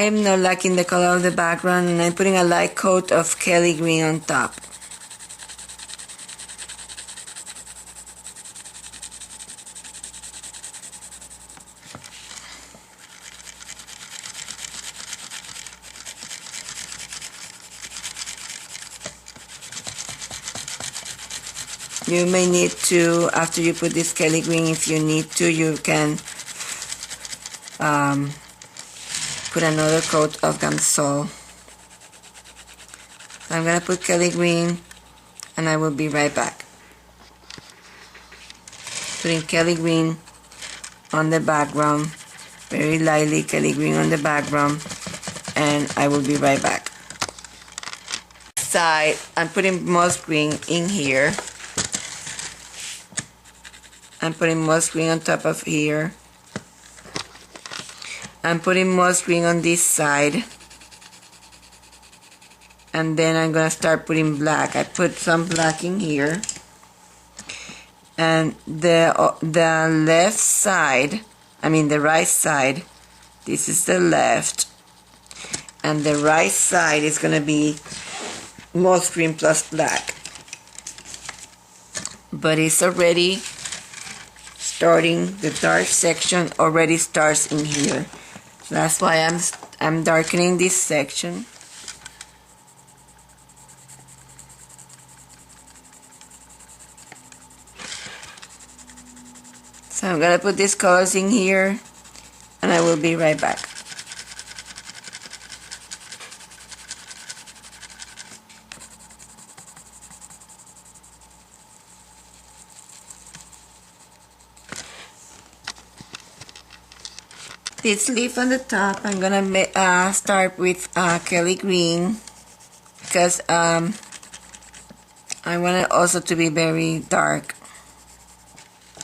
I'm not liking the color of the background, and I'm putting a light coat of Kelly green on top. You may need to, after you put this Kelly green, if you need to, you can put another coat of Gamsol. So I'm going to put Kelly green, and I will be right back. Putting Kelly green on the background, very lightly Kelly green on the background, and I will be right back. Side, I'm putting moss green in here. I'm putting moss green on top of here. I'm putting moss green on this side. And then I'm going to start putting black. I put some black in here. And the left side, I mean the right side, this is the left. And the right side is going to be moss green plus black. But it's already starting, the dark section already starts in here. So that's why I'm darkening this section. So I'm gonna put these colors in here, and I will be right back. This leaf on the top, I'm gonna start with Kelly green, because I want it also to be very dark.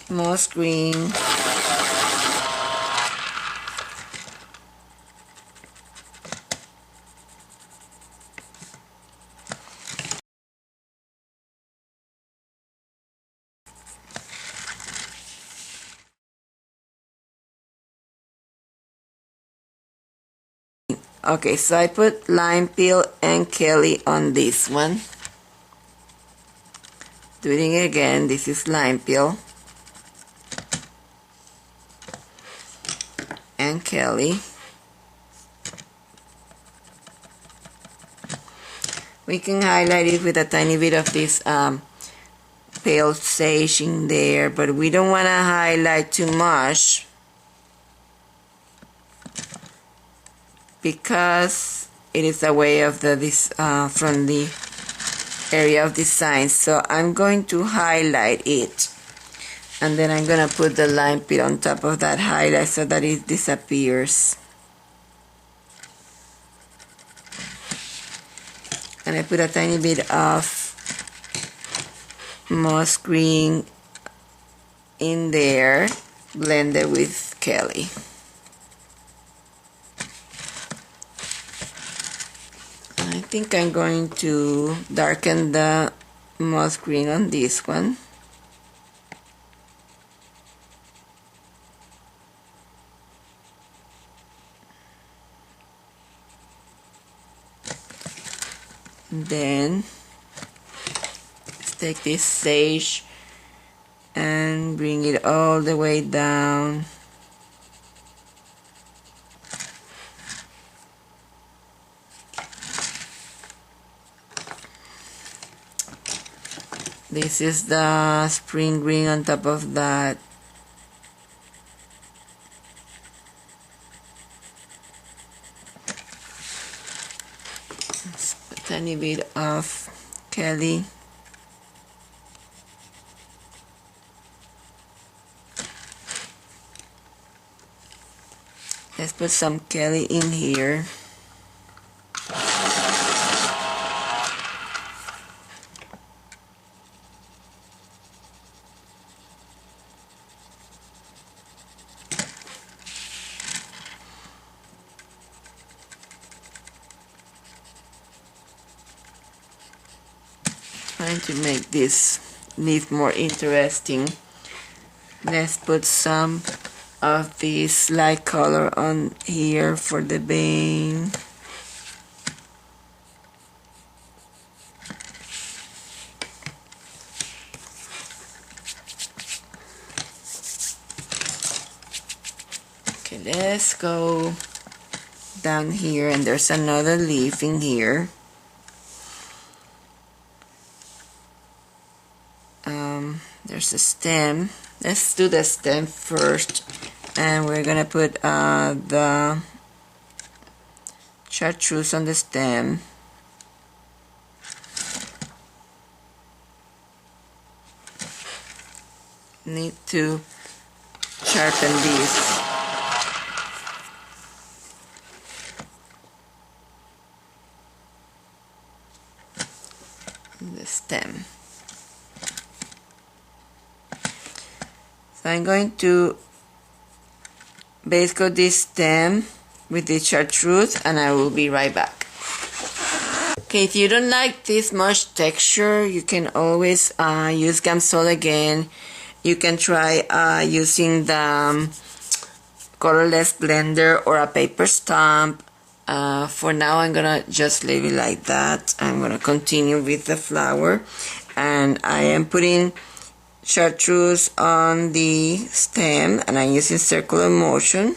Moss green. Okay, so I put lime peel and Kelly on this one. Doing it again, this is lime peel and Kelly. We can highlight it with a tiny bit of this pale sage in there, but we don't want to highlight too much, because it is away of this from the area of design. So I'm going to highlight it, and then I'm going to put the lime peel on top of that highlight so that it disappears. And I put a tiny bit of moss green in there, blended with Kelly. I think I'm going to darken the moss green on this one. Then let's take this sage and bring it all the way down. This is the spring green on top of that. A tiny bit of Kelly. Let's put some Kelly in here. Trying to make this leaf more interesting. Let's put some of this light color on here for the vein. Okay, let's go down here, and there's another leaf in here. There's a stem. Let's do the stem first, and we're gonna put the chartreuse on the stem. Need to sharpen this. The stem. So I'm going to base coat this stem with the chartreuse, and I will be right back. Okay, if you don't like this much texture, you can always use Gamsol again. You can try using the colorless blender or a paper stamp. For now, I'm gonna just leave it like that. I'm gonna continue with the flower, and I am putting chartreuse on the stem, and I'm using circular motion.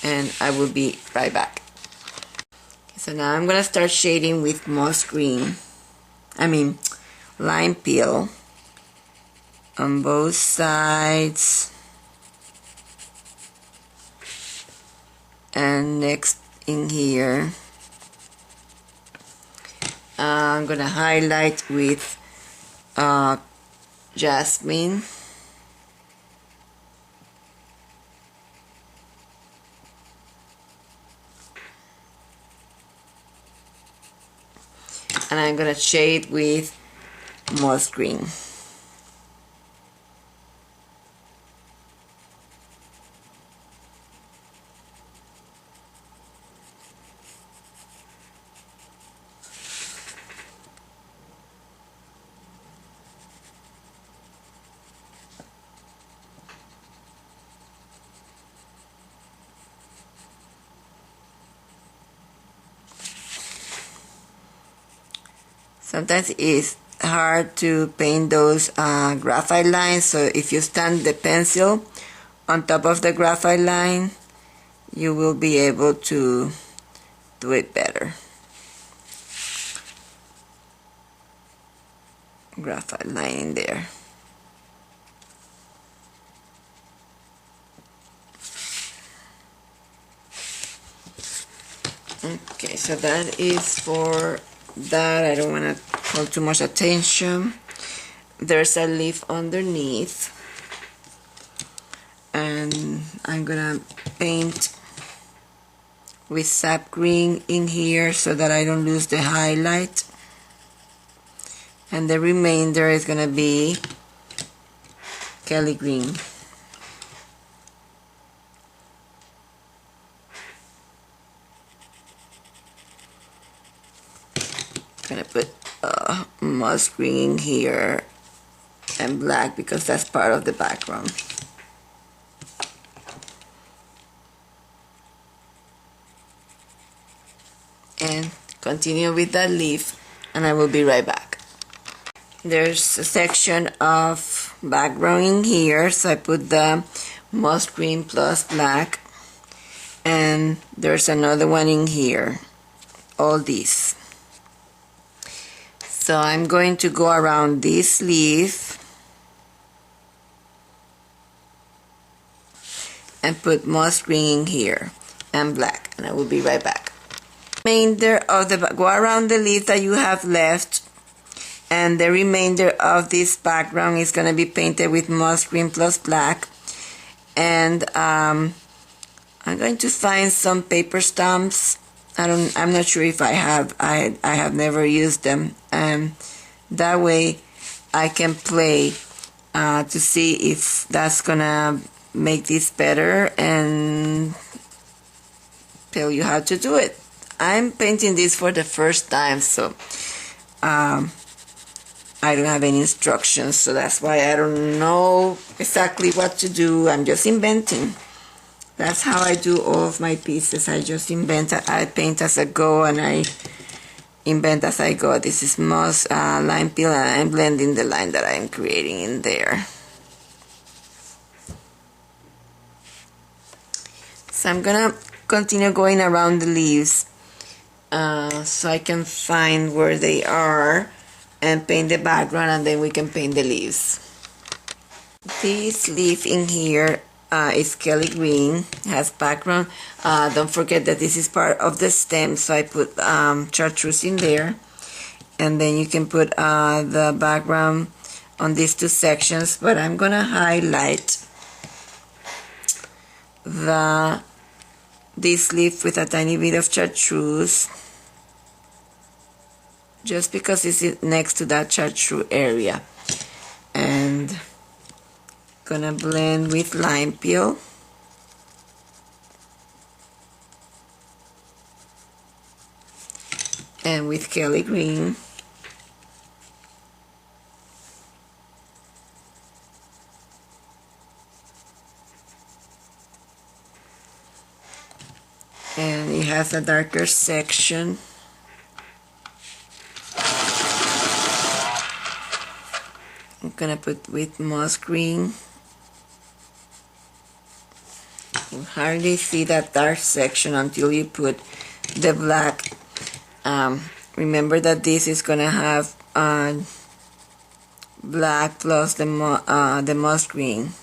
And I will be right back. So now I'm gonna start shading with moss green. Lime peel on both sides, and next in here I'm gonna highlight with jasmine, and I'm gonna shade with moss green. Sometimes it's hard to paint those graphite lines, so if you stand the pencil on top of the graphite line, you will be able to do it better. Graphite line in there. Okay, so that is for that. I don't want to call too much attention. There's a leaf underneath, and I'm gonna paint with sap green in here so that I don't lose the highlight, and the remainder is gonna be Kelly green. Gonna put moss green in here and black because that's part of the background. And continue with that leaf, and I will be right back. There's a section of background in here, so I put the moss green plus black, and there's another one in here, all these. So I'm going to go around this leaf and put moss green in here and black, and I will be right back. Remainder of the go around the leaf that you have left, and the remainder of this background is going to be painted with moss green plus black. And I'm going to find some paper stamps. I'm not sure if I have. I have never used them, and that way I can play to see if that's gonna make this better and tell you how to do it. I'm painting this for the first time, so I don't have any instructions, so that's why I don't know exactly what to do. I'm just inventing. That's how I do all of my pieces. I just invent. I paint as I go, and I invent as I go. This is moss line peel, and I'm blending the line that I'm creating in there. So I'm gonna continue going around the leaves so I can find where they are and paint the background, and then we can paint the leaves. This leaf in here is Kelly green, has background. Don't forget that this is part of the stem, so I put chartreuse in there, and then you can put the background on these two sections, but I'm gonna highlight this leaf with a tiny bit of chartreuse, just because it's next to that chartreuse area, and gonna blend with lime peel. And with Kelly green. And it has a darker section. I'm gonna put with moss green. You hardly see that dark section until you put the black. Remember that this is gonna have black plus the moss green.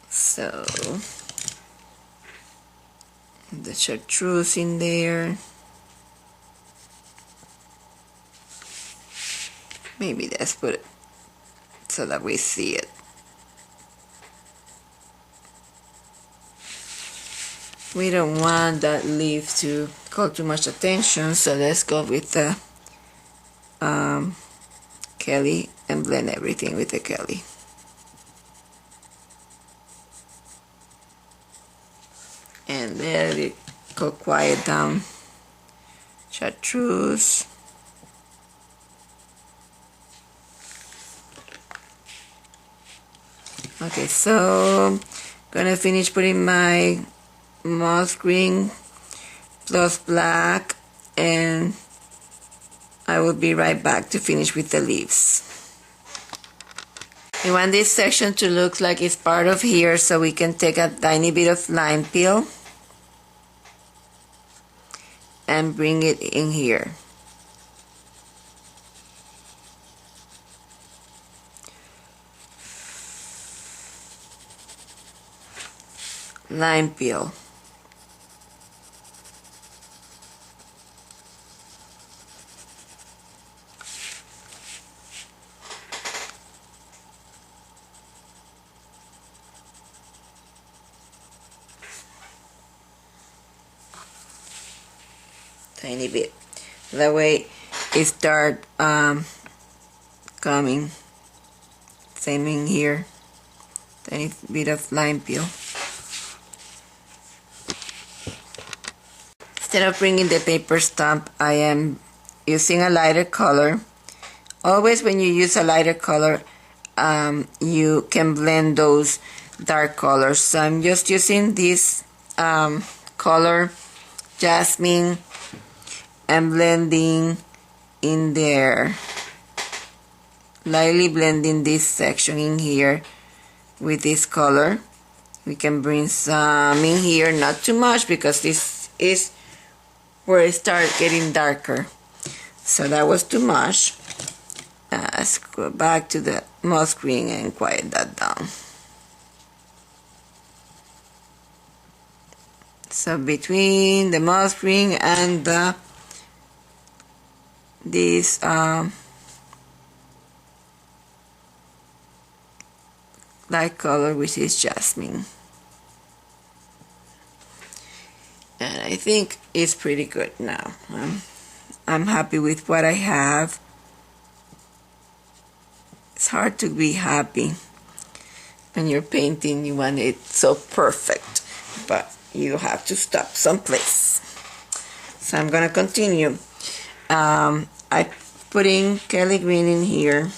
So the chartreuse in there. Maybe let's put it so that we see it. We don't want that leaf to call too much attention, so let's go with the Kelly and blend everything with the Kelly. And let it go quiet down. Chartreuse. Okay, so gonna finish putting my moss green plus black, and I will be right back to finish with the leaves. We want this section to look like it's part of here, so we can take a tiny bit of lime peel and bring it in here. Lime peel. Tiny bit. That way it start coming. Same in here. Tiny bit of lime peel. Instead of bringing the paper stamp, I am using a lighter color. Always when you use a lighter color, you can blend those dark colors. So I'm just using this color, Jasmine, and blending in there. Lightly blending this section in here with this color. We can bring some in here, not too much, because this is where it starts getting darker. So that was too much. Let's go back to the moss green and quiet that down. So between the moss green and this light color, which is jasmine. And I think it's pretty good now. I'm happy with what I have. It's hard to be happy. when you're painting, you want it so perfect, but you have to stop someplace. So I'm gonna continue. I putting Kelly green in here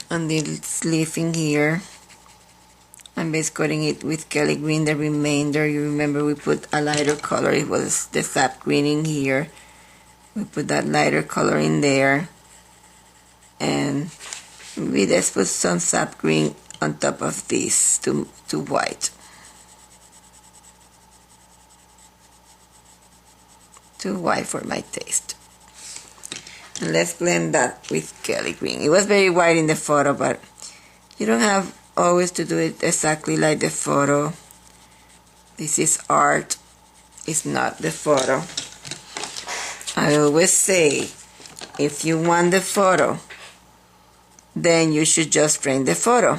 on this leaf in here. I'm base coating it with Kelly green. The remainder, you remember we put a lighter color. It was the sap green in here. We put that lighter color in there, and we just put some sap green on top of this to white. Too white for my taste. And let's blend that with Kelly green. It was very white in the photo, but you don't have always to do it exactly like the photo. This is art, it's not the photo. I always say, if you want the photo, then you should just frame the photo.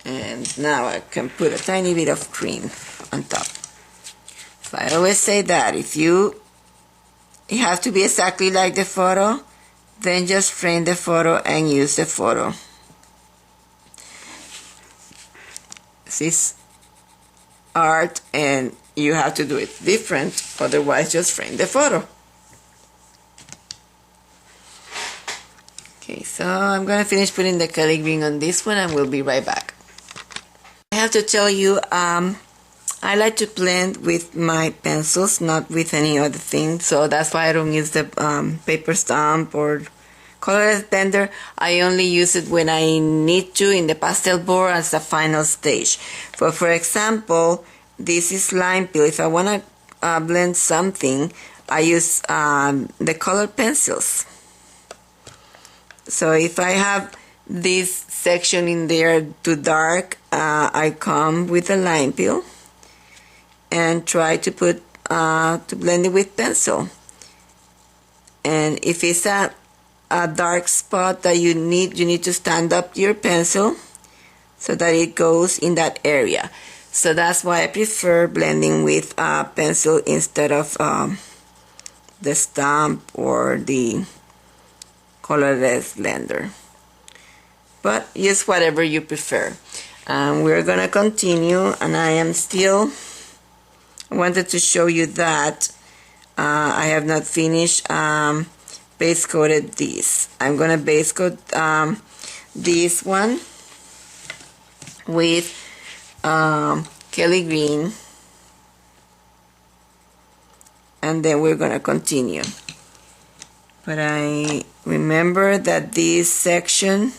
And now I can put a tiny bit of cream on top. So I always say that if you have to be exactly like the photo, then just frame the photo and use the photo. This is art and you have to do it different, otherwise just frame the photo. Okay, so I'm gonna finish putting the Kelly green on this one and we'll be right back. I have to tell you, I like to blend with my pencils, not with any other thing, so that's why I don't use the paper stamp or colorless blender. I only use it when I need to in the pastel board as the final stage. But for example, this is lime peel. If I want to blend something, I use the colored pencils. So if I have this section in there too dark, I come with a lime peel and try to put to blend it with pencil. And if it's a dark spot that you need to stand up your pencil so that it goes in that area. So that's why I prefer blending with pencil instead of the stamp or the colorless blender. But use whatever you prefer. We're gonna continue, and I wanted to show you that I have not finished base coated this. I'm gonna base coat this one with Kelly green, and then we're gonna continue. But I remember that this section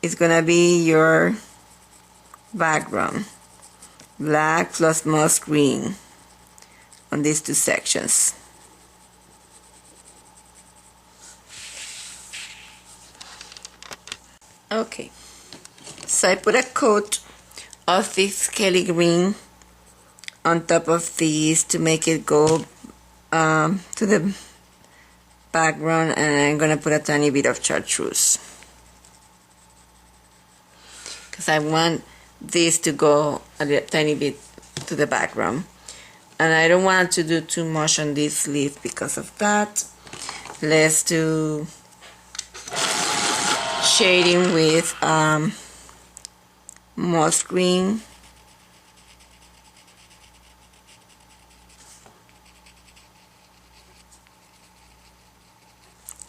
is gonna be your background, black plus moss green on these two sections. Okay, so I put a coat of this Kelly green on top of these to make it go to the background, and I'm gonna put a tiny bit of chartreuse because I want this to go a tiny bit to the background, and I don't want to do too much on this leaf because of that. Let's do shading with moss green,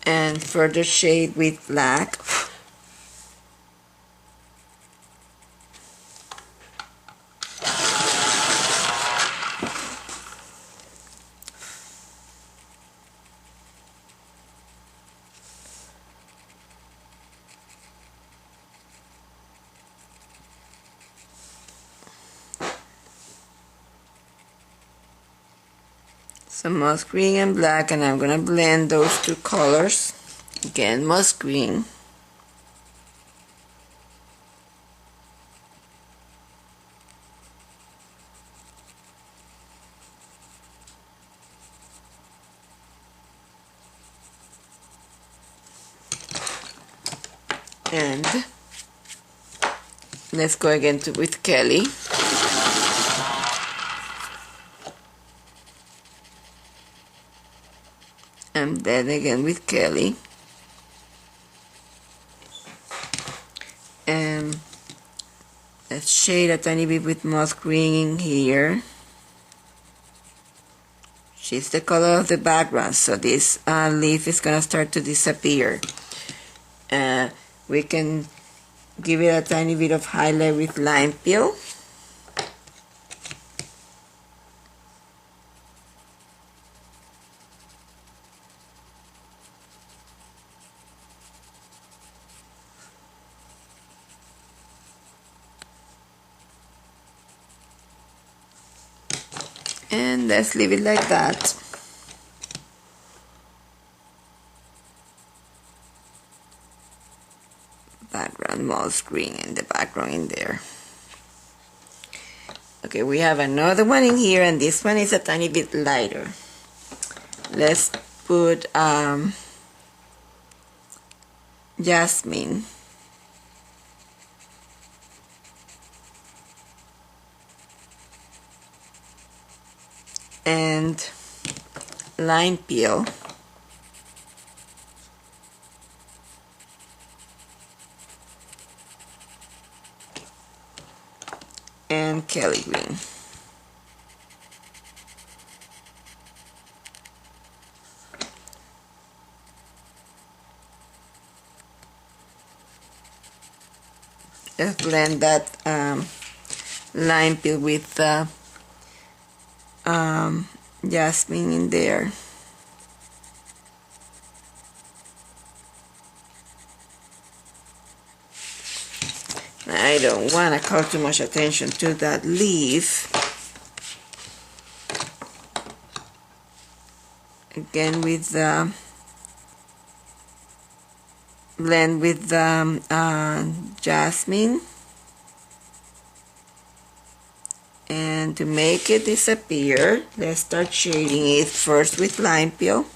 and further shade with black. Some moss green and black, and I'm gonna blend those two colors. Again, moss green. And let's go again with Kelly. and then again with Kelly, and let's shade a tiny bit with moss green in here. She's the color of the background, so this leaf is gonna start to disappear. We can give it a tiny bit of highlight with lime peel. And let's leave it like that. Background moss green in the background in there. Okay, we have another one in here, and this one is a tiny bit lighter. Let's put jasmine. And lime peel. And Kelly green. Let's blend that lime peel with jasmine in there. I don't want to call too much attention to that leaf. Again with the blend with the jasmine. And to make it disappear, let's start shading it first with lime peel.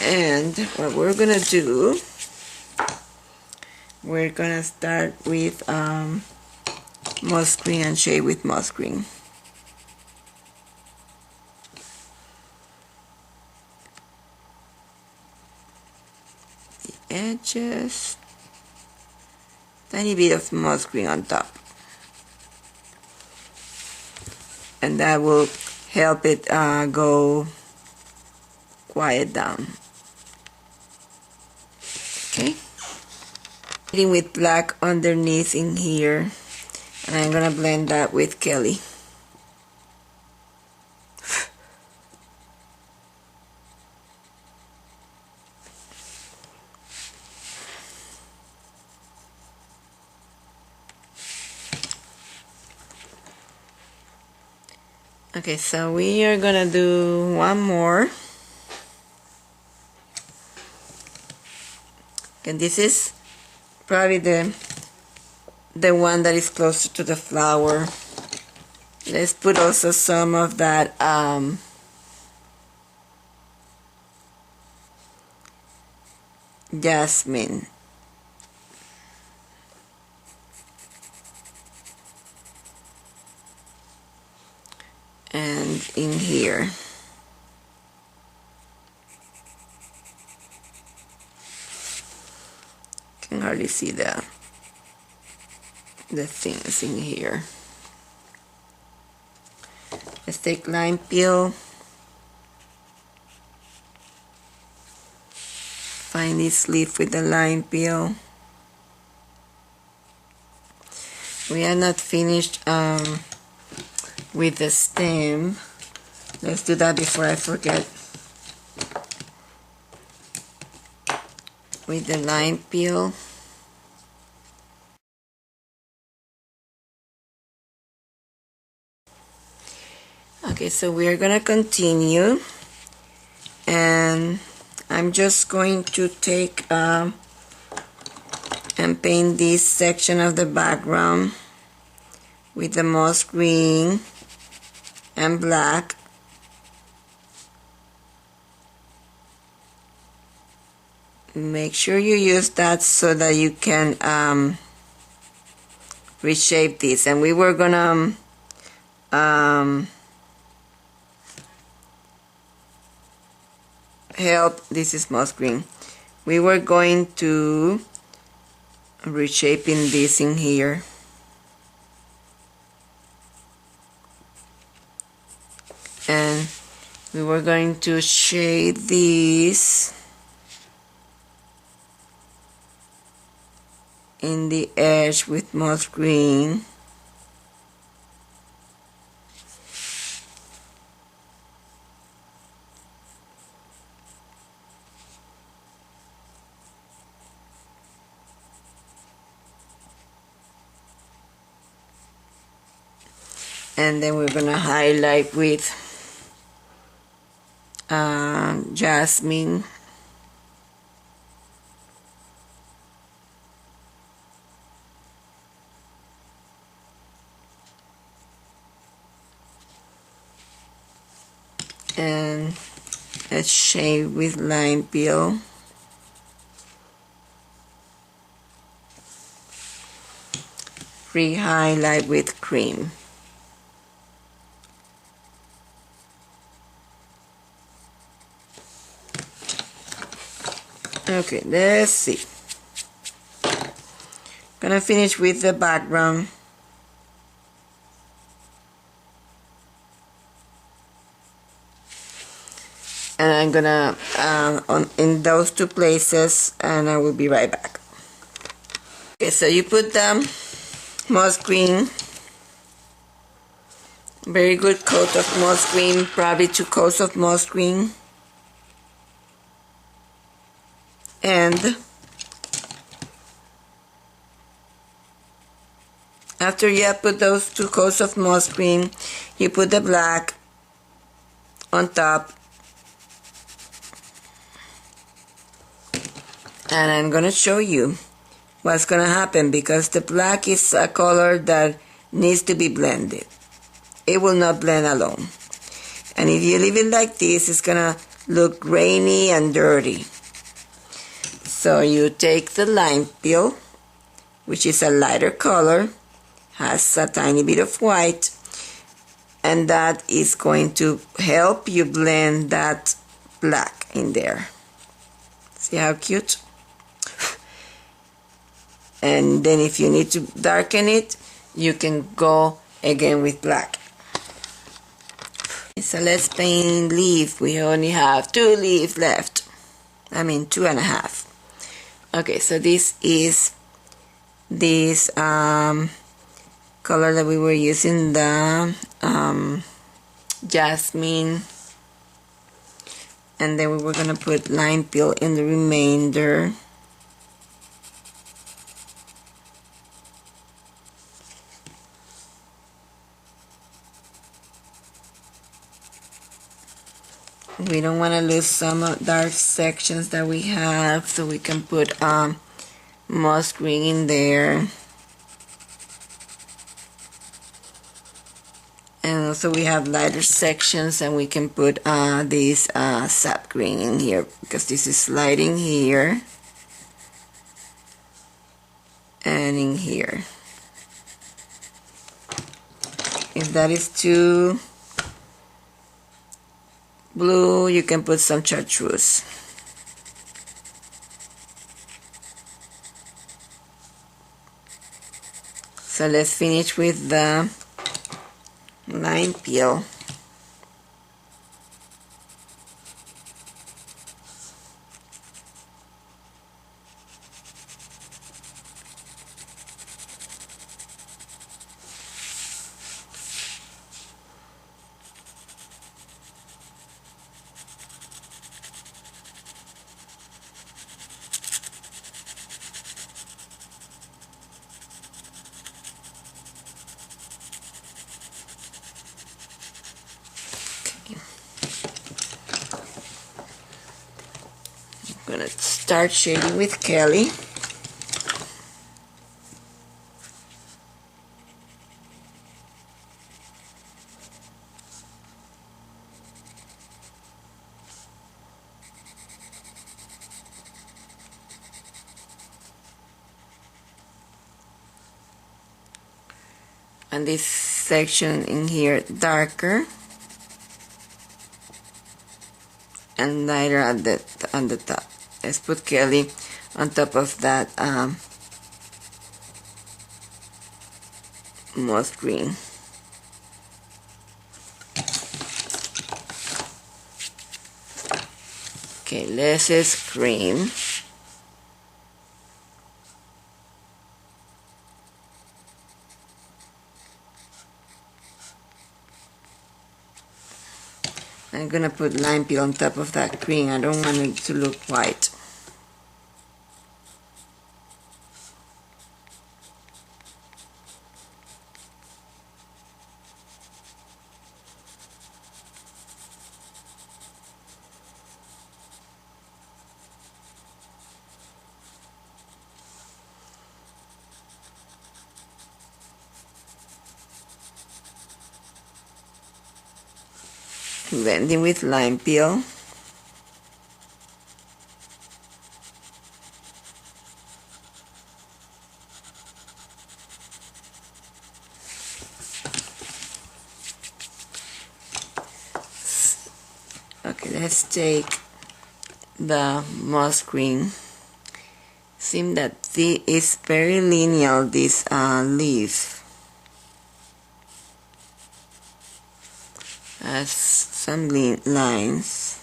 And what we're gonna do, we're gonna start with moss green and shade with moss green. Edges, tiny bit of moss green on top, and that will help it go quiet down. Okay, with black underneath in here, and I'm gonna blend that with Kelly. Okay, so we are gonna do one more. And this is probably the one that is closer to the flower. Let's put also some of that jasmine. And in here. Can hardly see the things in here. Let's take lime peel. Find this leaf with the lime peel. We are not finished with the stem. Let's do that before I forget. With the lime peel. Okay, so we are gonna continue, and I'm just going to take and paint this section of the background with the moss green and black. Make sure you use that so that you can reshape this, and we were gonna help. This is moss green. We were going to reshaping this in here. And we were going to shade this in the edge with moss green. And then we're gonna highlight with jasmine. And a shade with lime peel. Re-highlight with cream. Okay, let's see. Gonna finish with the background. And I'm gonna in those two places, and I will be right back. Okay, so you put the moss green, very good coat of moss green, probably 2 coats of moss green. And after you have put those 2 coats of moss green, you put the black on top. And I'm going to show you what's going to happen, because the black is a color that needs to be blended. It will not blend alone. And if you leave it like this, it's going to look grainy and dirty. So you take the lime peel, which is a lighter color, has a tiny bit of white, and that is going to help you blend that black in there. See how cute? And then if you need to darken it, you can go again with black. So let's paint leaf. We only have 2 leaves left. I mean 2.5. Okay, so this is this color that we were using, the jasmine, and then we were gonna put lime peel in the remainder. We don't want to lose some dark sections that we have, so we can put moss green in there. And also we have lighter sections, and we can put this sap green in here, because this is lighting here and in here. If that is too blue, you can put some chartreuse. So let's finish with the lime peel. I'm gonna start shading with Kelly. and this section in here darker and lighter on the top. Let's put Kelly on top of that moss green. Okay, less is cream. I'm gonna put lime peel on top of that cream. I don't want it to look white. Blending with lime peel. Okay, let's take the moss green. Seems that it's very linear, this leaf. Has some lines.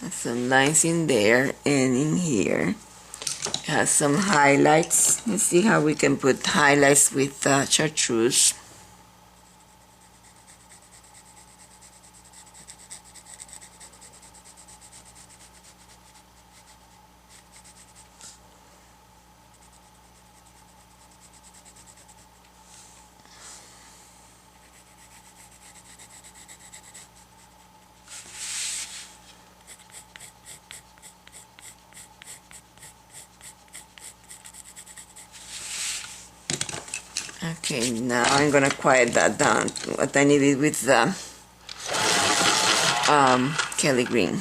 Has some lines in there and in here. It has some highlights. Let's see how we can put highlights with chartreuse. Okay, now I'm gonna quiet that down to what I needed with the Kelly green.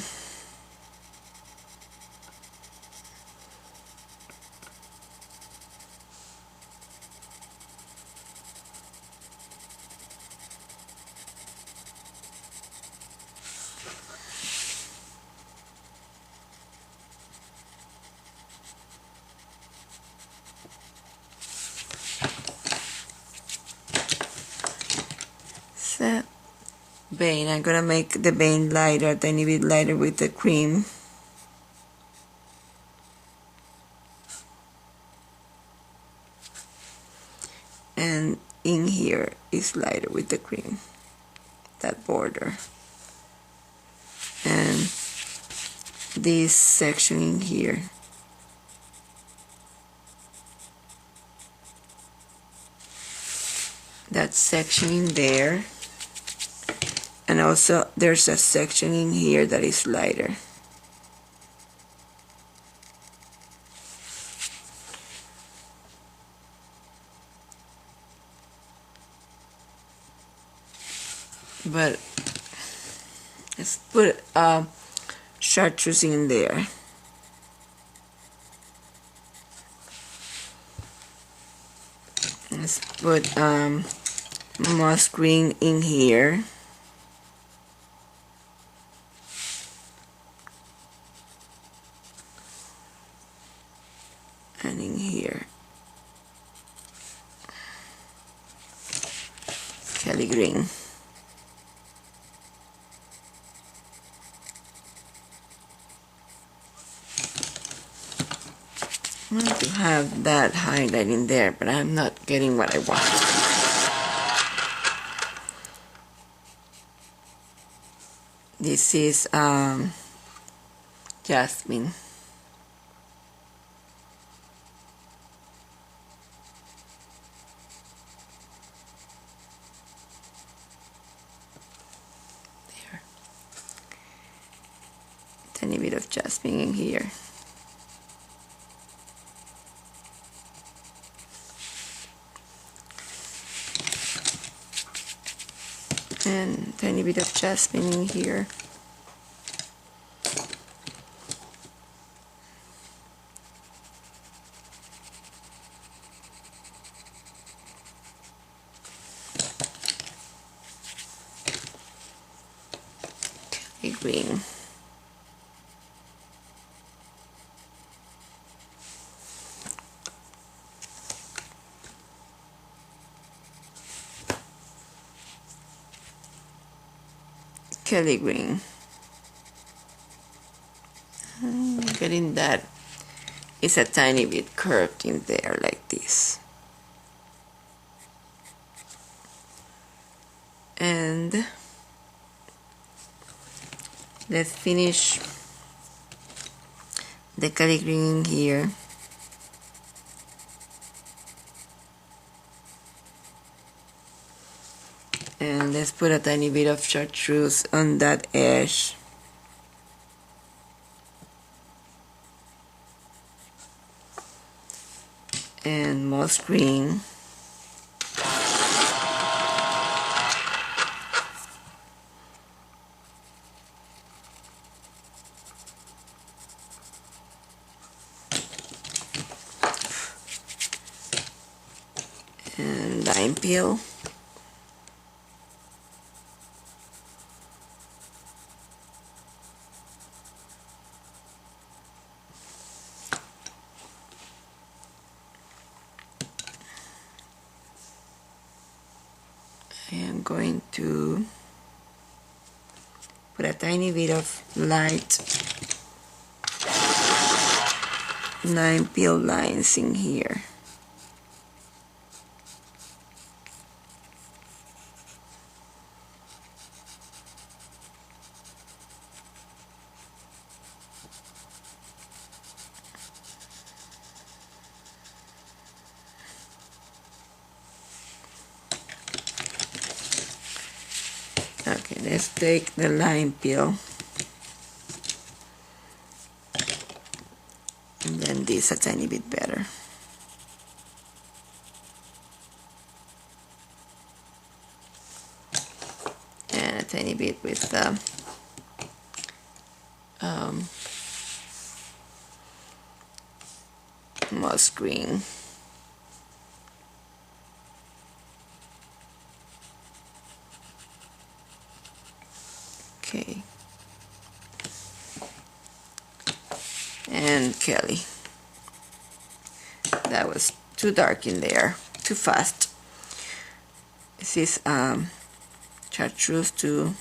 Vein. I'm gonna make the vein lighter, a tiny bit lighter with the cream. And in here is lighter with the cream, that border. And this section in here. That section in there. And also there's a section in here that is lighter. But let's put chartreuse in there. Let's put moss green in here. And in here, Kelly green. I want to have that highlight in there, but I'm not getting what I want. This is jasmine. Tiny bit of jasmine in here. and tiny bit of jasmine in here. Green. Kelly green. Getting that is a tiny bit curved in there like this. And let's finish the Kelly green here. And let's put a tiny bit of chartreuse on that edge. And moss green. And lime peel. I am going to put a tiny bit of light lime peel lines in here. Okay, let's take the lime peel and then this a tiny bit better. And a tiny bit with the moss green. Okay. And Kelly. That was too dark in there, too fast. This is chartreuse to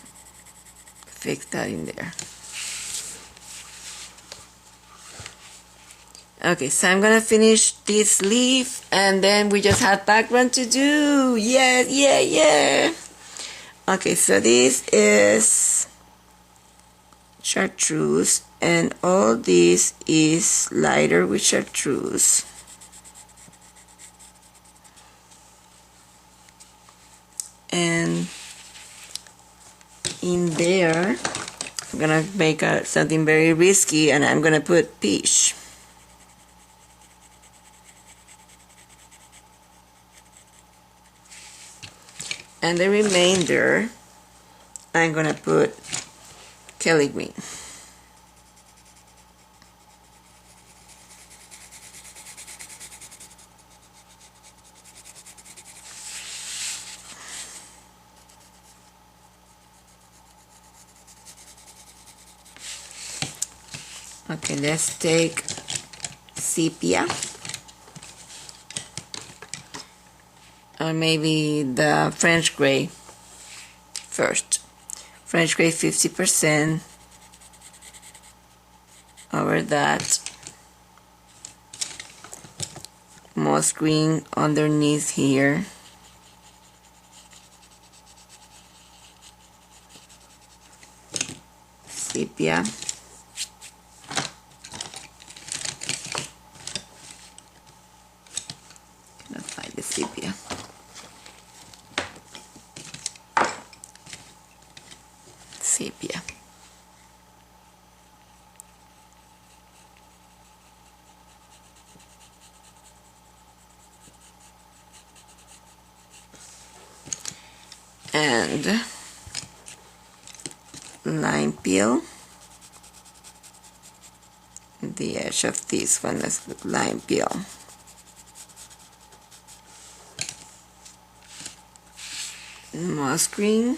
fix that in there. Okay, so I'm gonna finish this leaf and then we just have background to do. Yeah. Okay, so this is chartreuse and all this is lighter with chartreuse. And in there I'm gonna make something very risky and I'm gonna put peach. And the remainder I'm gonna put Kelly green. Okay, let's take sepia, or maybe the French gray first. French gray 50% over that, moss green underneath here, sepia, cannot find the sepia, sepia. And lime peel. The edge of this one, let's put lime peel. Moss green.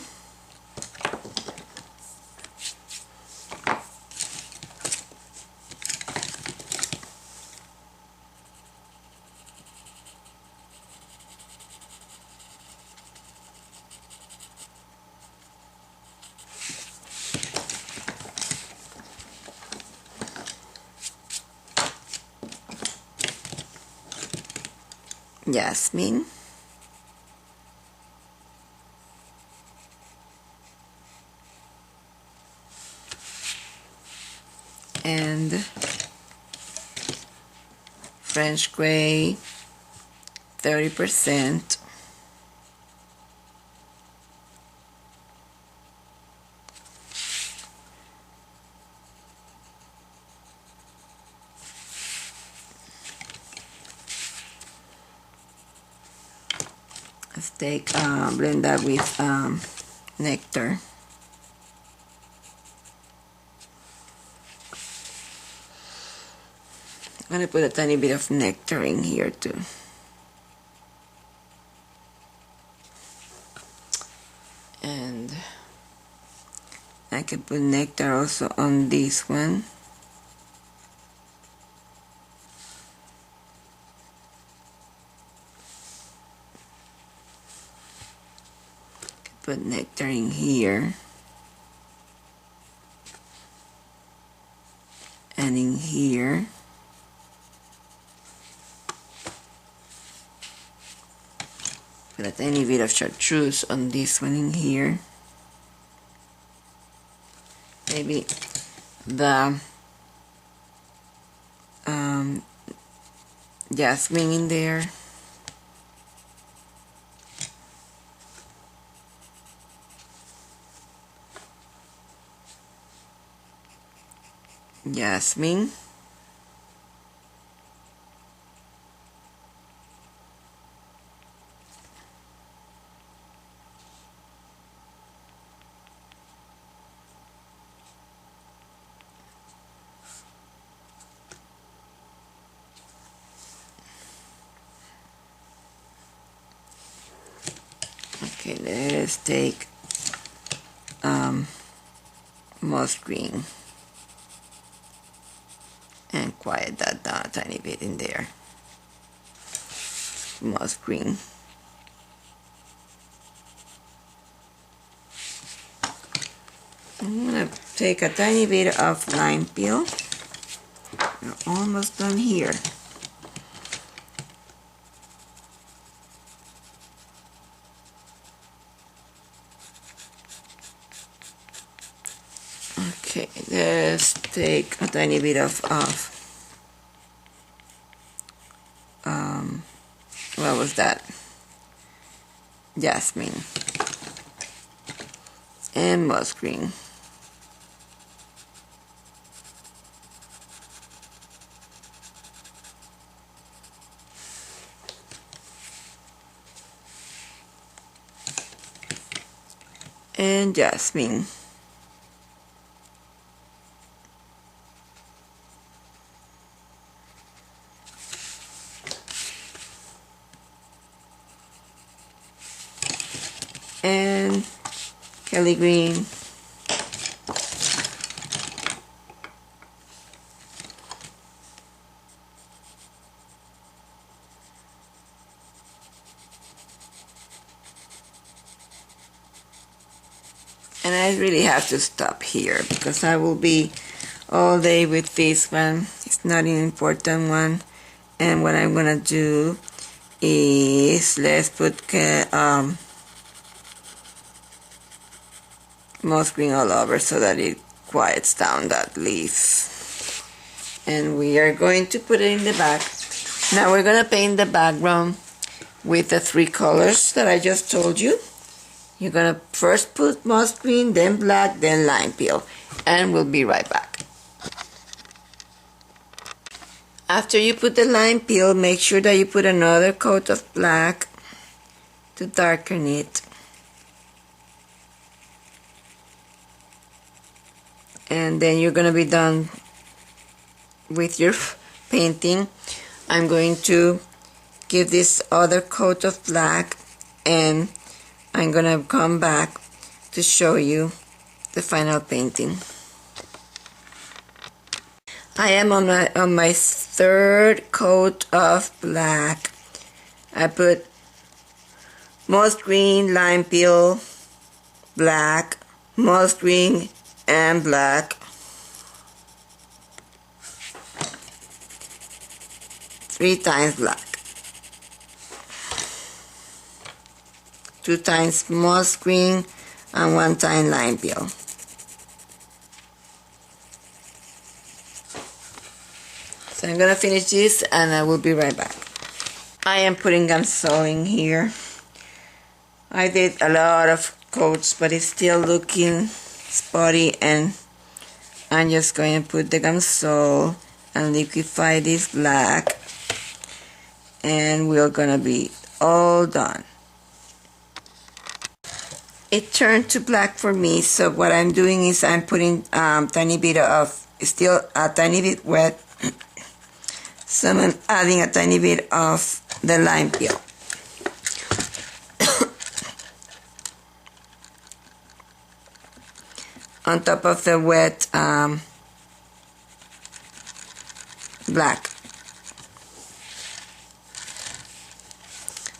Jasmine. And French gray, 30%. Let's take blend that with nectar. I'm going to put a tiny bit of nectar in here too. And I can put nectar also on this one. Put nectar in here. And in here. Put a tiny bit of chartreuse on this one in here. Maybe the jasmine in there. Jasmine. Okay, let's take moss green and quiet that down a tiny bit in there. Moss green. I'm gonna take a tiny bit of lime peel. We're almost done here. Okay, let's take a tiny bit of what was that? Jasmine and moss green. And jasmine. And Kelly green. And I really have to stop here because I will be all day with this one. It's not an important one. And what I'm gonna do is let's put moss green all over so that it quiets down that leaf. And we are going to put it in the back. Now we're gonna paint the background with the three colors that I just told you. You're gonna first put moss green, then black, then lime peel, and we'll be right back. After you put the lime peel, make sure that you put another coat of black to darken it. and then you're gonna be done with your painting. I'm going to give this other coat of black, and I'm gonna come back to show you the final painting. I am on my third coat of black. I put moss green, lime peel, black, moss green, and black. Three times black. 2 times moss green and 1 time lime peel. So I'm gonna finish this and I will be right back. I am putting Gamsol in here. I did a lot of coats, but it's still looking spotty, and I'm just going to put the Gamsol and liquefy this black, and we're gonna be all done. It turned to black for me, so what I'm doing is I'm putting tiny bit of, still a tiny bit wet, so I'm adding a tiny bit of the lime peel. On top of the wet black.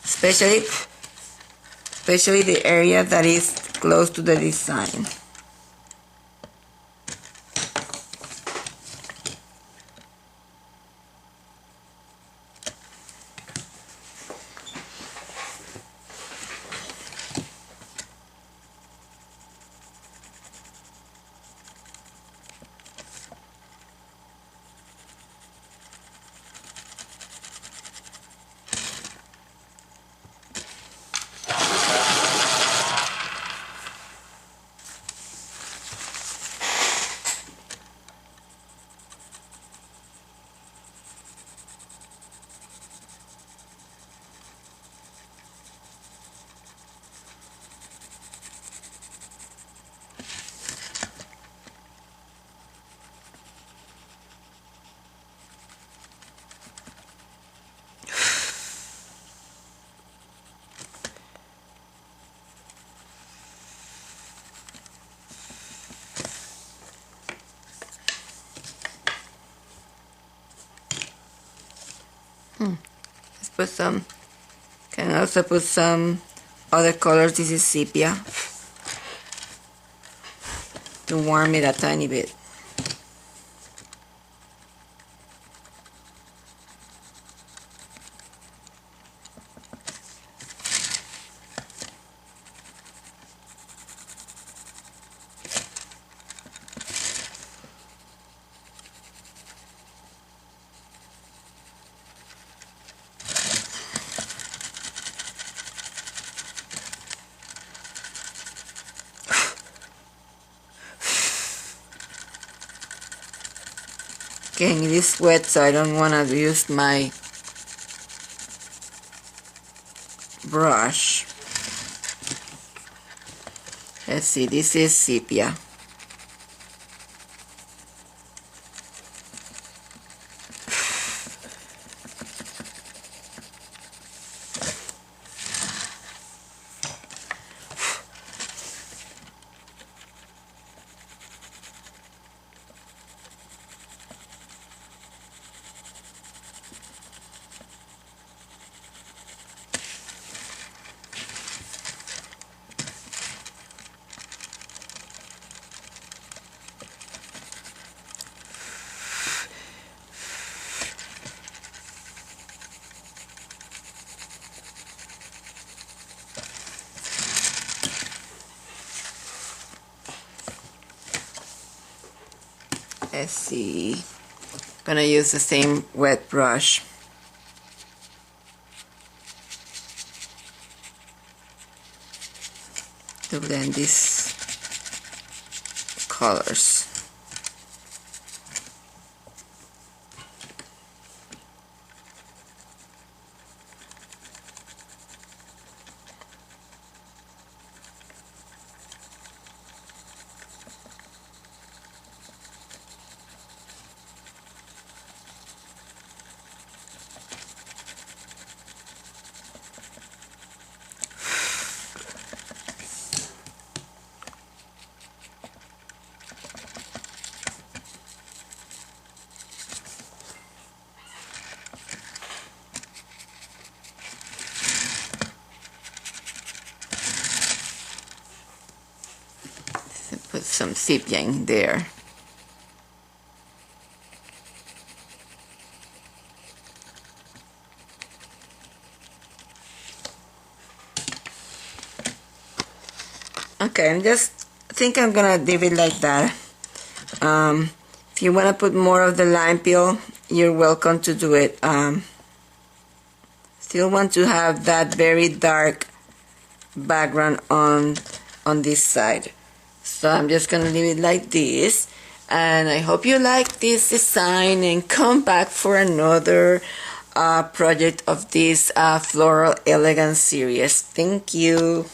Especially the area that is close to the design. Let's put some, can also put some other colors. This is Sepia, to warm it a tiny bit. Okay, it is wet, so I don't want to use my brush. Let's see, this is Sepia. Let's see, gonna use the same wet brush. To blend these colors. some sepia in there. Okay, I think I'm gonna leave it like that. If you want to put more of the lime peel, you're welcome to do it. Still want to have that very dark background on this side. So I'm just gonna leave it like this. And I hope you like this design and come back for another project of this Floral Elegance series. Thank you.